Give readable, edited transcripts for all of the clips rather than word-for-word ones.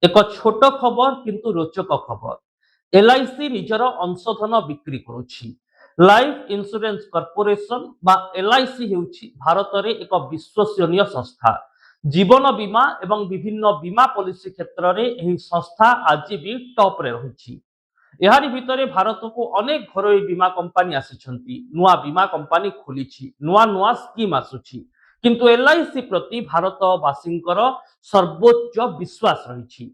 एक छोट खबर किंतु रोचक खबर। एलआईसी निजर अंशधन बिक्री करुछि। लाइफ इंश्योरेंस कॉर्पोरेशन बा एलआईसी हेउछि भारत रे एक विश्वसनीय संस्था। जीवन बीमा एवं विभिन्न बीमा पॉलिसी क्षेत्र में यह संस्था आज भी टॉप रे रहिछि। एहारी भितरे भारत को अनेक घरोई बीमा कंपनी आसिछंती, नुआ बीमा कंपनी खोलिछि, नुआ नुआ स्कीम आसुछि, किंतु एलआईसी प्रति भारतवासींकर सर्वोच्च विश्वास रहिछि।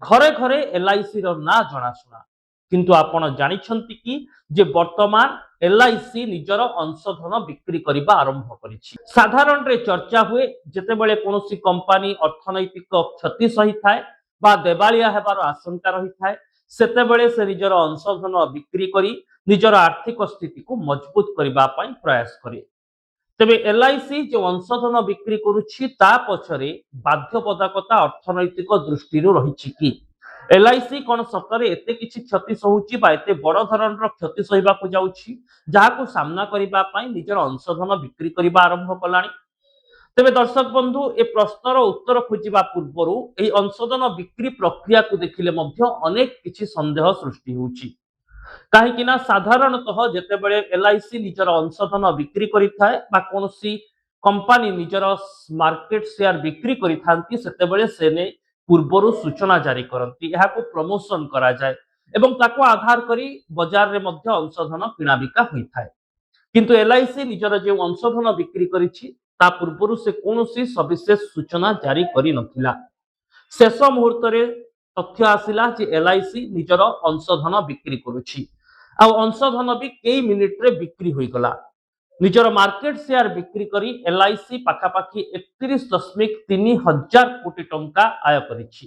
घरे घरे एलआईसी रो ना जनाशुना, किंतु आपण जानिछंती कि जे वर्तमान एलआईसी निजर अंशधन बिक्री करबा आरंभ करिछि। साधारण रे चर्चा हुए जेतेबेले कोनोसी कंपनी अर्थनैतिक क्षति सही थाए बा देवालिया हेबार आशंका रही थाए, सेतेबेले से निजर अंशधन बिक्री करी निजर आर्थिक स्थिति को मजबूत करबा पई प्रयास करे। तेबे एलआईसी जो अंशधन बिक्री करुछि ता पछरे बाध्यबाधकता अर्थनैतिक दृष्टि रही कि एलआईसी कौन सतरे एते किछि क्षति सहूची बा एते बड़ धरणर क्षति सहिबाकू जाउछि जहाकू सामना करिबा पई निजर अंशधन बिक्री करिबा आरंभ कलानी। तेबे दर्शक बंधु ए प्रश्नर उत्तर खोजिबा पूर्वरु एही अंशधन बिक्री प्रक्रिया को देखिले मध्य अनेक किछि संदेह सृष्टि होउछि। कहीं साधारणतः जेतेबेले एलआईसी निजर अंशधन बिक्री करिथाए बा कोनोसी कंपनी निजर मार्केट शेयर बिक्री करिथांती सेतेबेले सेने पूर्वरु सूचना जारी करती, एहाको प्रमोशन करा जाए एवं ताको आधार करी बाजार रे मध्य अंशधन किना बिका होइथाए। किंतु एलआईसी निजर जे अंशधन बिक्री करिछि ता पूर्वरु से कोनोसी सविशेष सूचना जारी करि नथिला। शेष मुहूर्त रे तथ्य आसिला जे एलआईसी निजर अंशधन बिक्री करुछि आ अंशधन भी कई मिनिट रे बिक्री होई गला। निजर मार्केट शेयर बिक्री करी एलआईसी पाखापाखि 31.3 हजार कोटी टंका आय करिछि।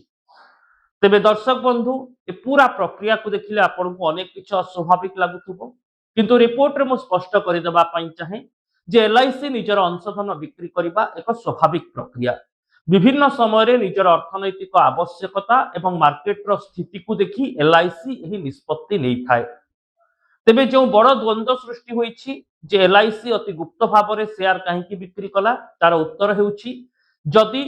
तेबे दर्शक बंधु ए पूरा प्रक्रिया को देखिले आपन को अनेक किछ अस्वाभाविक लागुथबो, किंतु रिपोर्ट रे मो स्पष्ट करि देबा पई चाहे जे एलआईसी निजर अंशधन बिक्री करिबा एक स्वाभाविक प्रक्रिया। विभिन्न समय निजर अर्थनैतिक आवश्यकता एवं मार्केट स्थिति को देखि एलआईसी एही निष्पत्ति नै थाए। तेबे जो बड़ द्वंद्व सृष्टि होईछि जे एलआईसी अति गुप्त भाव में शेयर कहीं बिक्री कला, तार उत्तर हेउछि जदि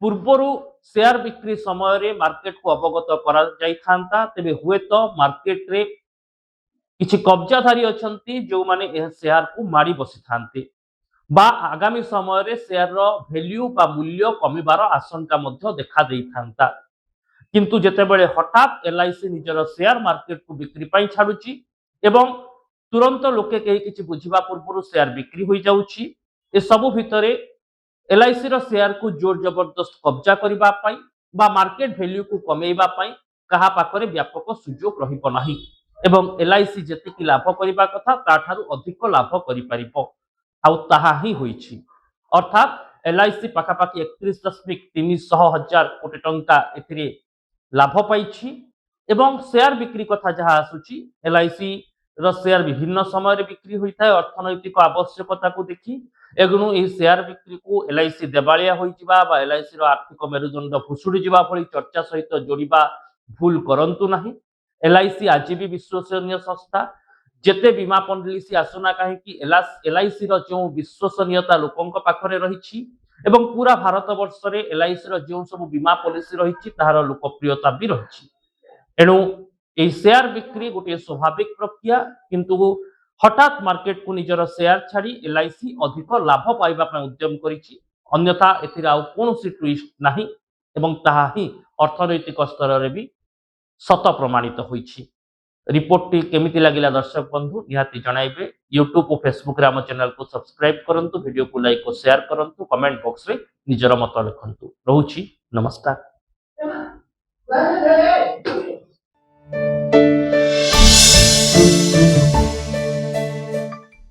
पूर्वरु शेयर बिक्री समय रे मार्केट को अवगत करा जाई थांता तेबे हुए तो मार्केट रे किछि कब्जाधारी अछंती जो माने एह शेयर को मारी बसी थांते बा आगामी समय रे शेयर रो वैल्यू बा मूल्य कमिबार आशंका मध्य देखा देई थांता। किंतु जेतेबेले हठात एलआईसी निजर शेयर मार्केट को बिक्री पई छाडुची एवं तुरंत लोके कहीं किछि बुझिबा पूर्व शेयर बिक्री हो जाउछि, ए सबु भितरे एलआईसी रो शेयर को जोर जबरदस्त कब्जा करिबा पई बा मार्केट वैल्यू को कमेइबा पई कहा पाखरे व्यापक सुजोग रहिबो नाही एवं एलआईसी जेतिकी लाभ करिबा कथा ताठारु अधिक लाभ करि परिबो आ ताहा ही होईछि। अर्थात एलआईसी पाखापाखि 31.3 हजार कोटी टंका एथिरे लाभ पाइछि एवं शेयर बिक्री कथा जहा आसुछि एलआईसी रो शेयर विभिन्न समय रे बिक्री होइथाय अर्थनैतिक आवश्यकता को देखि एगुनु एही शेयर बिक्री को एलआईसी देवालिया होई जिबा बा एलआईसी रो आर्थिक मेरुदंड फुसुडी जिबा भली चर्चा सहित जोड़िबा भूल करंतु नाही। एलआईसी आज भी विश्वसनीय संस्था, जेते बीमा पॉलिसी आसुना कहीं कि एलआईसी रो जो विश्वसनीयता लोकंक पाखरे रहिछि एवं पूरा भारत वर्ष रे एलआईसी रो जो सब बीमा पॉलिसी रहिछि ताहार लोकप्रियता भी रहिछि। एणु ए शेयर बिक्री गोटे स्वाभाविक प्रक्रिया, किंतु हठात मार्केट को निजर शेयर छाड़ी एलआईसी अधिक लाभ पाइबा पय उद्यम करिछि, अन्यथा एथिरा आ कोनोसी ट्विस्ट नाही एवं ताहा ही अर्थनैतिक स्तर रे भी सत प्रमाणित होइछि। रिपोर्ट टी केमिति लागिला दर्शक बंधु निहाती जणाइबे। यूट्यूब और फेसबुक रे हम चैनल को सब्सक्राइब करंतु, वीडियो को लाइक और शेयर करंतु, कमेंट बॉक्स रे निजर मत लिखंतु। रहूछि नमस्कार।